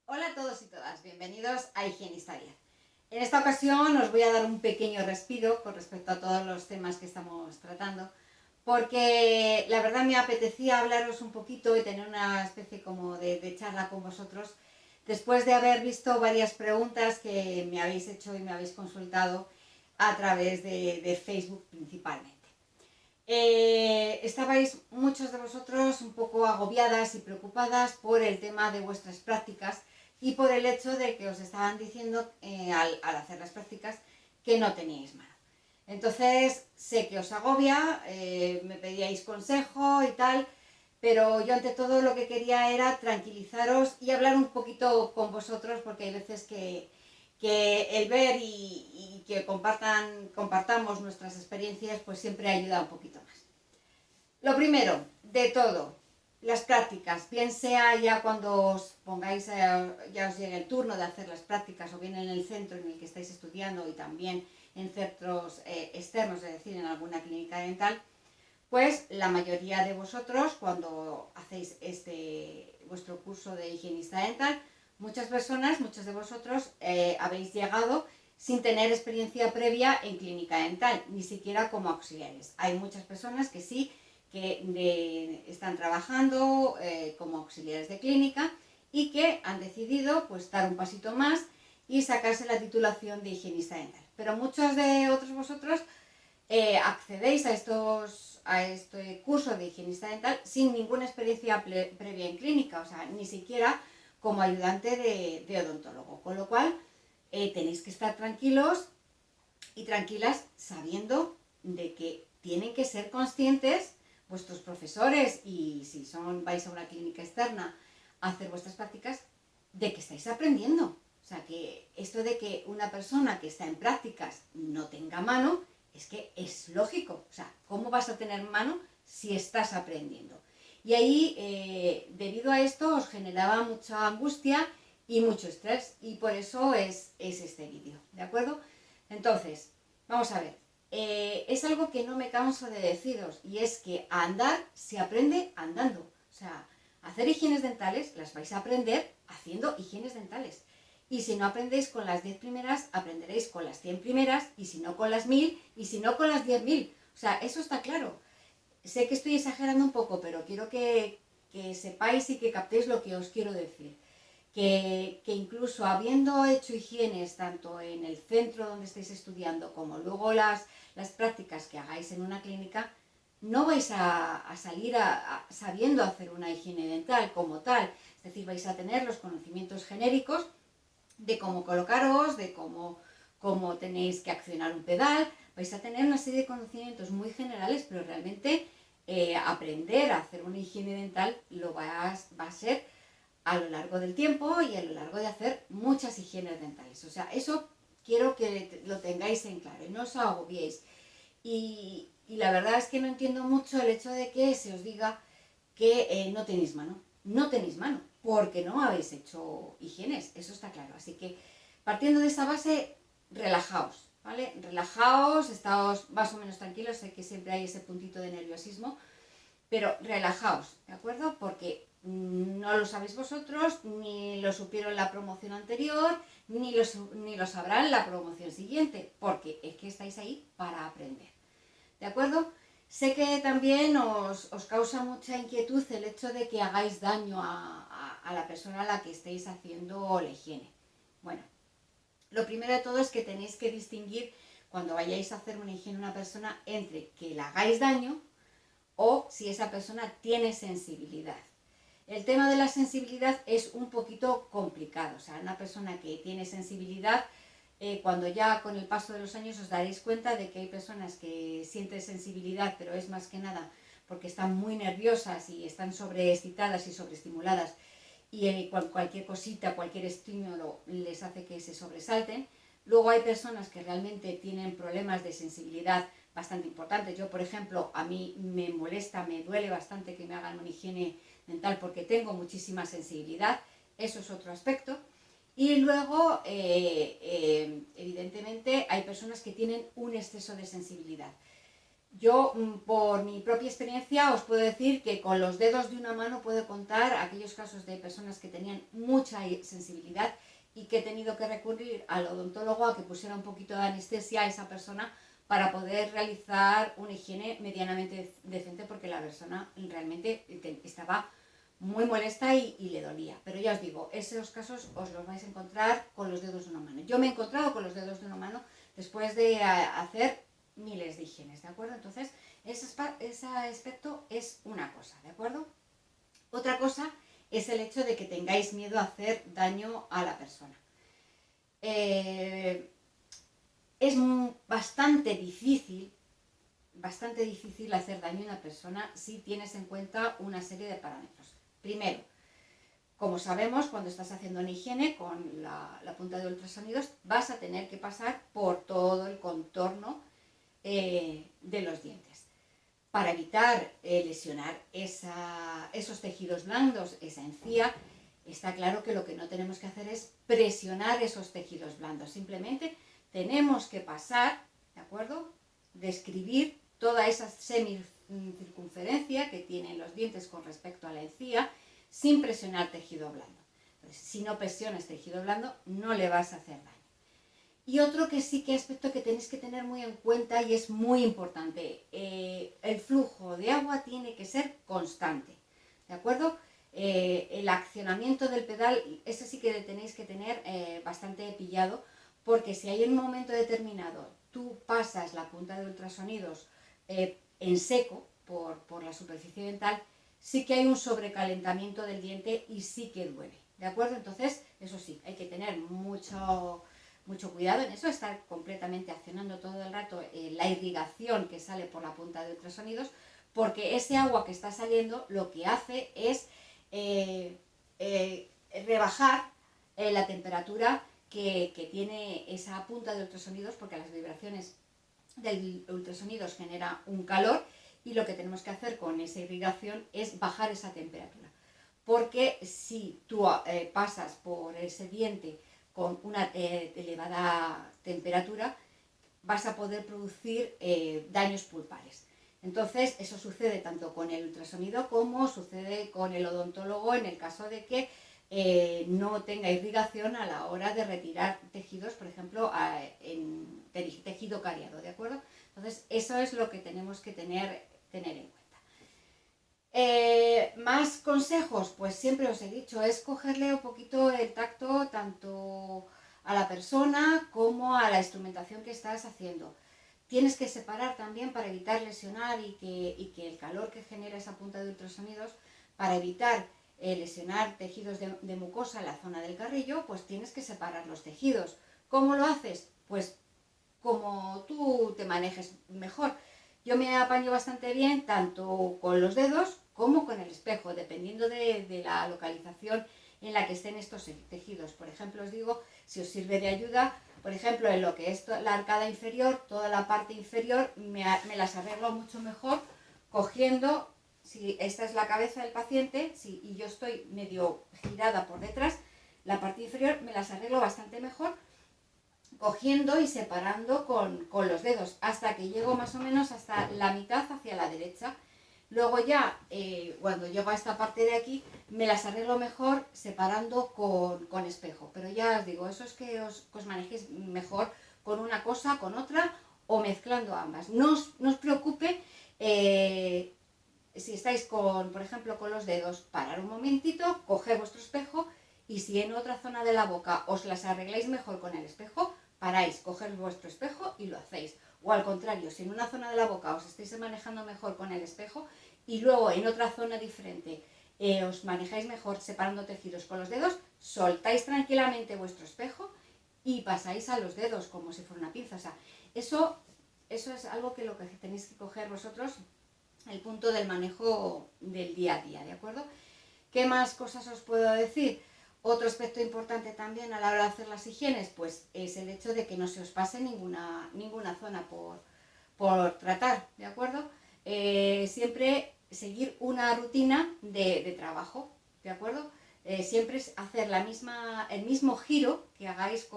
Hola a todos y todas, bienvenidos a Higienista 10. En esta ocasión os voy a dar un pequeño respiro con respecto a todos los temas que estamos tratando, porque la verdad me apetecía hablaros un poquito y tener una especie como de charla con vosotros, después de haber visto varias preguntas que me habéis hecho y me habéis consultado a través de Facebook principalmente. Estabais muchos de vosotros un poco agobiadas y preocupadas por el tema de vuestras prácticas y por el hecho de que os estaban diciendo al hacer las prácticas que no teníais mano. Entonces sé que os agobia, me pedíais consejo y tal, pero yo ante todo lo que quería era tranquilizaros y hablar un poquito con vosotros, porque hay veces que el ver y que compartamos nuestras experiencias pues siempre ayuda un poquito más. Lo primero de todo, las prácticas, bien sea ya cuando os pongáis, ya os llegue el turno de hacer las prácticas, o bien en el centro en el que estáis estudiando y también en centros externos, es decir, en alguna clínica dental, pues la mayoría de vosotros cuando hacéis vuestro curso de higienista dental, muchas personas, muchos de vosotros habéis llegado sin tener experiencia previa en clínica dental, ni siquiera como auxiliares. Hay muchas personas que sí, que están trabajando como auxiliares de clínica y que han decidido pues dar un pasito más y sacarse la titulación de higienista dental. Pero muchos de otros vosotros accedéis a este curso de higienista dental sin ninguna experiencia previa en clínica, o sea, ni siquiera como ayudante de odontólogo, con lo cual tenéis que estar tranquilos y tranquilas sabiendo de que tienen que ser conscientes vuestros profesores, y si vais a una clínica externa a hacer vuestras prácticas, de que estáis aprendiendo. O sea, que esto de que una persona que está en prácticas no tenga mano, es que es lógico. O sea, ¿cómo vas a tener mano si estás aprendiendo? Y ahí, debido a esto, os generaba mucha angustia y mucho estrés, y por eso es este vídeo, ¿de acuerdo? Entonces, vamos a ver, es algo que no me canso de deciros, y es que a andar se aprende andando. O sea, hacer higienes dentales las vais a aprender haciendo higienes dentales. Y si no aprendéis con las 10 primeras, aprenderéis con las 100 primeras, y si no con las 1000, y si no con las 10.000. O sea, eso está claro. Sé que estoy exagerando un poco, pero quiero que sepáis y que captéis lo que os quiero decir. Que incluso habiendo hecho higienes tanto en el centro donde estáis estudiando como luego las prácticas que hagáis en una clínica, no vais a salir sabiendo hacer una higiene dental como tal. Es decir, vais a tener los conocimientos genéricos de cómo colocaros, de cómo tenéis que accionar un pedal. Vais a tener una serie de conocimientos muy generales, pero realmente aprender a hacer una higiene dental va a ser a lo largo del tiempo y a lo largo de hacer muchas higienes dentales. O sea, eso quiero que lo tengáis en claro y no os agobiéis. Y la verdad es que no entiendo mucho el hecho de que se os diga que no tenéis mano. No tenéis mano, porque no habéis hecho higienes, eso está claro. Así que, partiendo de esa base, relajaos, ¿vale? Relajaos, estáos más o menos tranquilos, sé que siempre hay ese puntito de nerviosismo, pero relajaos, ¿de acuerdo? Porque no lo sabéis vosotros, ni lo supieron la promoción anterior, ni lo sabrán la promoción siguiente, porque es que estáis ahí para aprender, ¿de acuerdo? Sé que también os causa mucha inquietud el hecho de que hagáis daño a la persona a la que estéis haciendo la higiene. Bueno, lo primero de todo es que tenéis que distinguir cuando vayáis a hacer una higiene a una persona entre que le hagáis daño o si esa persona tiene sensibilidad. El tema de la sensibilidad es un poquito complicado. O sea, una persona que tiene sensibilidad, cuando ya con el paso de los años os daréis cuenta de que hay personas que sienten sensibilidad, pero es más que nada porque están muy nerviosas y están sobreexcitadas y sobreestimuladas, y cualquier cosita, cualquier estímulo les hace que se sobresalten. Luego hay personas que realmente tienen problemas de sensibilidad bastante importantes. Yo, por ejemplo, a mí me molesta, me duele bastante que me hagan una higiene dental porque tengo muchísima sensibilidad, eso es otro aspecto. Y luego, evidentemente, hay personas que tienen un exceso de sensibilidad. Yo, por mi propia experiencia, os puedo decir que con los dedos de una mano puedo contar aquellos casos de personas que tenían mucha sensibilidad y que he tenido que recurrir al odontólogo a que pusiera un poquito de anestesia a esa persona para poder realizar una higiene medianamente decente, porque la persona realmente estaba muy molesta y le dolía. Pero ya os digo, esos casos os los vais a encontrar con los dedos de una mano. Yo me he encontrado con los dedos de una mano después de hacer miles de higienes, ¿de acuerdo? Entonces, ese aspecto es una cosa, ¿de acuerdo? Otra cosa es el hecho de que tengáis miedo a hacer daño a la persona. Es bastante difícil hacer daño a una persona si tienes en cuenta una serie de parámetros. Primero, como sabemos, cuando estás haciendo una higiene con la punta de ultrasonidos, vas a tener que pasar por todo el contorno de los dientes. Para evitar lesionar esos tejidos blandos, esa encía, está claro que lo que no tenemos que hacer es presionar esos tejidos blandos. Simplemente tenemos que pasar, ¿de acuerdo?, describir toda esa semicircunferencia que tienen los dientes con respecto a la encía, sin presionar tejido blando. Entonces, si no presionas tejido blando, no le vas a hacer daño. Y otro que sí que aspecto que tenéis que tener muy en cuenta y es muy importante, el flujo de agua tiene que ser constante, ¿de acuerdo? El accionamiento del pedal, ese sí que tenéis que tener bastante pillado, porque si hay un momento determinado tú pasas la punta de ultrasonidos en seco por la superficie dental, sí que hay un sobrecalentamiento del diente y sí que duele, ¿de acuerdo? Entonces, eso sí, hay que tener mucho cuidado en eso, estar completamente accionando todo el rato la irrigación que sale por la punta de ultrasonidos, porque ese agua que está saliendo lo que hace es rebajar la temperatura que tiene esa punta de ultrasonidos, porque las vibraciones del ultrasonidos genera un calor y lo que tenemos que hacer con esa irrigación es bajar esa temperatura. Porque si tú pasas por ese diente con una elevada temperatura, vas a poder producir daños pulpares. Entonces, eso sucede tanto con el ultrasonido como sucede con el odontólogo en el caso de que no tenga irrigación a la hora de retirar tejidos, por ejemplo, en tejido cariado, ¿de acuerdo? Entonces, eso es lo que tenemos que tener en cuenta. Más consejos, pues siempre os he dicho, es cogerle un poquito el tacto tanto a la persona como a la instrumentación que estás haciendo. Tienes que separar también para evitar lesionar y que el calor que genera esa punta de ultrasonidos, para evitar lesionar tejidos de mucosa en la zona del carrillo, pues tienes que separar los tejidos. ¿Cómo lo haces? Pues como tú te manejes mejor. Yo me apaño bastante bien tanto con los dedos como con el espejo, dependiendo de la localización en la que estén estos tejidos. Por ejemplo, os digo, si os sirve de ayuda, por ejemplo, en lo que es la arcada inferior, toda la parte inferior me las arreglo mucho mejor cogiendo, si esta es la cabeza del paciente y yo estoy medio girada por detrás, la parte inferior me las arreglo bastante mejor cogiendo y separando con los dedos hasta que llego más o menos hasta la mitad hacia la derecha. Luego ya, cuando llego a esta parte de aquí, me las arreglo mejor separando con espejo. Pero ya os digo, eso es que os manejéis mejor con una cosa, con otra o mezclando ambas. No os preocupe si estáis por ejemplo, con los dedos, parar un momentito, coger vuestro espejo y si en otra zona de la boca os las arregláis mejor con el espejo, paráis, coger vuestro espejo y lo hacéis. O al contrario, si en una zona de la boca os estáis manejando mejor con el espejo y luego en otra zona diferente os manejáis mejor separando tejidos con los dedos, soltáis tranquilamente vuestro espejo y pasáis a los dedos como si fuera una pinza. O sea, eso es algo que lo que tenéis que coger vosotros, el punto del manejo del día a día, ¿de acuerdo? ¿Qué más cosas os puedo decir? Otro aspecto importante también a la hora de hacer las higienes, pues es el hecho de que no se os pase ninguna zona por tratar, ¿de acuerdo? Siempre seguir una rutina de trabajo, ¿de acuerdo? Siempre es hacer el mismo giro que hagáis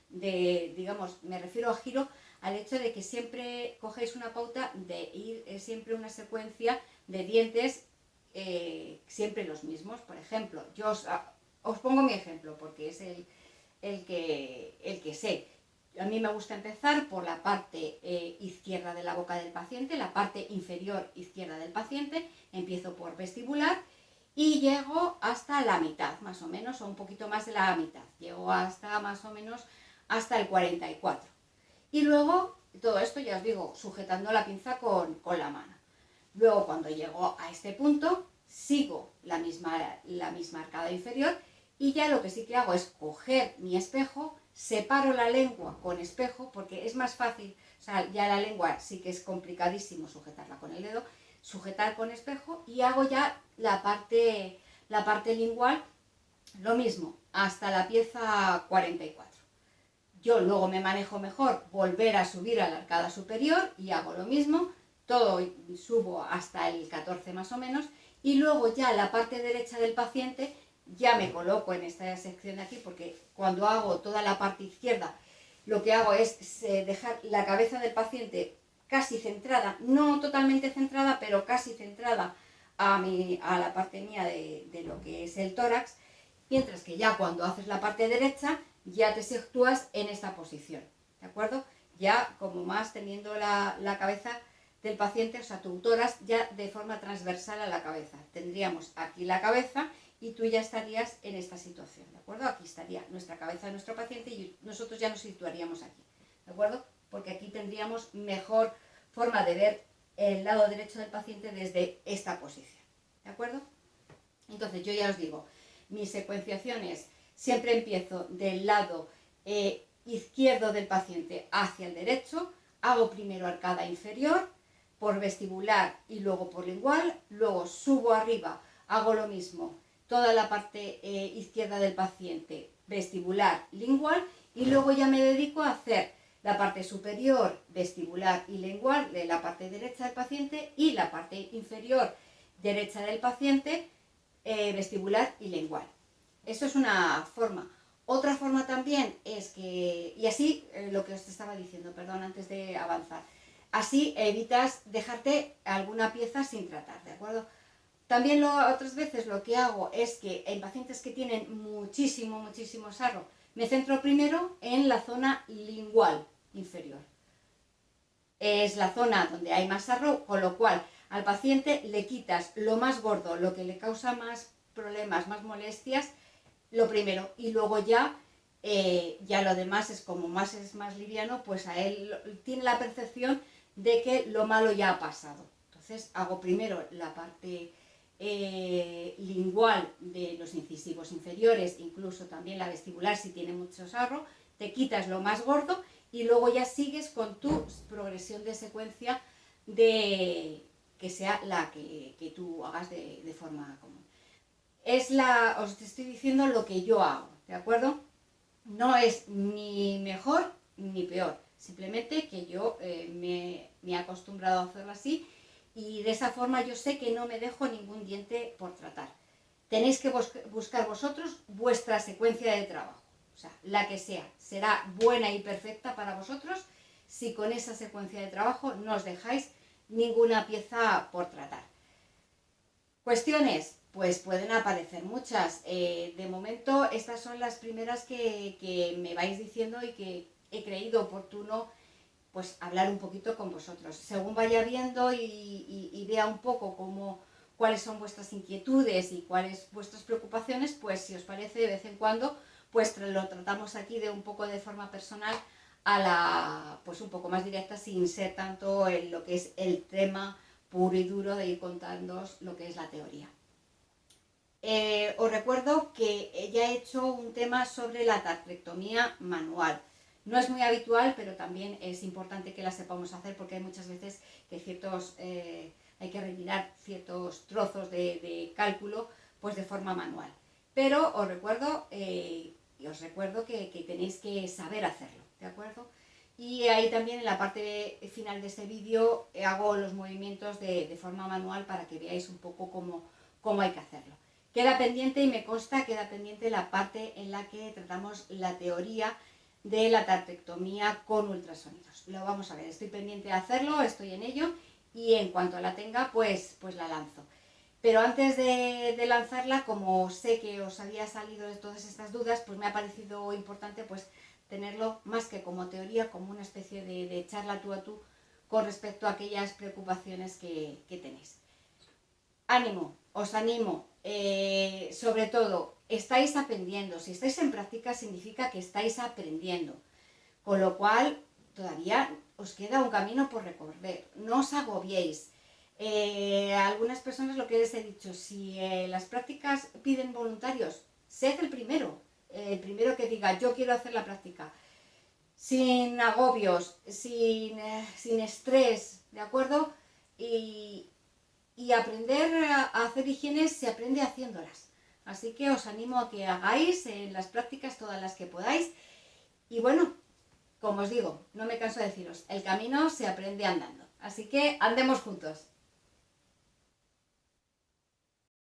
digamos, me refiero a giro al hecho de que siempre cogéis una pauta de ir siempre una secuencia de dientes siempre los mismos. Por ejemplo, yo os pongo mi ejemplo porque es el que sé. A mí me gusta empezar por la parte izquierda de la boca del paciente, la parte inferior izquierda del paciente. Empiezo por vestibular y llego hasta la mitad, más o menos, o un poquito más de la mitad. Llego hasta más o menos hasta el 44. Y luego, todo esto ya os digo, sujetando la pinza con la mano. Luego, cuando llego a este punto, sigo la misma arcada inferior y ya lo que sí que hago es coger mi espejo, separo la lengua con espejo, porque es más fácil, o sea, ya la lengua sí que es complicadísimo sujetarla con el dedo, sujetar con espejo y hago ya la parte lingual, lo mismo, hasta la pieza 44. Yo luego me manejo mejor, volver a subir a la arcada superior y hago lo mismo, todo subo hasta el 14 más o menos, y luego ya la parte derecha del paciente ya me coloco en esta sección de aquí, porque cuando hago toda la parte izquierda, lo que hago es dejar la cabeza del paciente casi centrada, no totalmente centrada, pero casi centrada a la parte mía de lo que es el tórax, mientras que ya cuando haces la parte derecha, ya te sitúas en esta posición, ¿de acuerdo? Ya como más teniendo la cabeza del paciente, o sea, tu tórax ya de forma transversal a la cabeza. Tendríamos aquí la cabeza y tú ya estarías en esta situación, ¿de acuerdo? Aquí estaría nuestra cabeza de nuestro paciente y nosotros ya nos situaríamos aquí, ¿de acuerdo? Porque aquí tendríamos mejor forma de ver el lado derecho del paciente desde esta posición, ¿de acuerdo? Entonces yo ya os digo, mis secuenciaciones siempre empiezo del lado izquierdo del paciente hacia el derecho, hago primero arcada inferior, por vestibular y luego por lingual, luego subo arriba, hago lo mismo, toda la parte izquierda del paciente, vestibular, lingual, y luego ya me dedico a hacer la parte superior, vestibular y lingual de la parte derecha del paciente y la parte inferior derecha del paciente, vestibular y lingual. Eso es una forma. Otra forma también es que, y así lo que os estaba diciendo, perdón, antes de avanzar, así evitas dejarte alguna pieza sin tratar, ¿de acuerdo? También otras veces lo que hago es que en pacientes que tienen muchísimo sarro, me centro primero en la zona lingual inferior. Es la zona donde hay más sarro, con lo cual al paciente le quitas lo más gordo, lo que le causa más problemas, más molestias, lo primero, y luego ya lo demás es como es más liviano, pues a él tiene la percepción de que lo malo ya ha pasado. Entonces hago primero la parte lingual de los incisivos inferiores, incluso también la vestibular si tiene mucho sarro, te quitas lo más gordo y luego ya sigues con tu progresión de secuencia de que sea la que tú hagas de forma común. Os estoy diciendo lo que yo hago, ¿de acuerdo? No es ni mejor ni peor, simplemente que yo me he acostumbrado a hacerlo así y de esa forma yo sé que no me dejo ningún diente por tratar. Tenéis que buscar vosotros vuestra secuencia de trabajo, o sea, la que sea, será buena y perfecta para vosotros si con esa secuencia de trabajo no os dejáis ninguna pieza por tratar. Cuestiones, pues pueden aparecer muchas. De momento estas son las primeras que me vais diciendo y que he creído oportuno pues hablar un poquito con vosotros. Según vaya viendo y vea un poco cuáles son vuestras inquietudes y cuáles vuestras preocupaciones, pues si os parece de vez en cuando pues lo tratamos aquí de un poco de forma personal pues un poco más directa sin ser tanto en lo que es el tema puro y duro de ir contándoos lo que es la teoría. Os recuerdo que ya he hecho un tema sobre la tracrectomía manual. No es muy habitual, pero también es importante que la sepamos hacer porque hay muchas veces que hay que rellenar ciertos trozos de cálculo pues de forma manual. Pero os recuerdo que tenéis que saber hacerlo, ¿de acuerdo? Y ahí también en la parte final de este vídeo hago los movimientos de forma manual para que veáis un poco cómo hay que hacerlo. Queda pendiente y me consta, queda pendiente la parte en la que tratamos la teoría de la tartrectomía con ultrasonidos. Lo vamos a ver, estoy pendiente de hacerlo, estoy en ello y en cuanto la tenga, pues la lanzo. Pero antes de lanzarla, como sé que os había salido de todas estas dudas, pues me ha parecido importante pues tenerlo más que como teoría, como una especie de charla tú a tú con respecto a aquellas preocupaciones que tenéis. Ánimo, os animo, sobre todo, estáis aprendiendo. Si estáis en práctica significa que estáis aprendiendo, con lo cual todavía os queda un camino por recorrer. No os agobiéis. Algunas personas, lo que les he dicho, si las prácticas piden voluntarios, sed el primero que diga yo quiero hacer la práctica, sin agobios, sin estrés, ¿de acuerdo? Y aprender a hacer higienes se aprende haciéndolas. Así que os animo a que hagáis las prácticas todas las que podáis. Y bueno, como os digo, no me canso de deciros, el camino se aprende andando. Así que andemos juntos.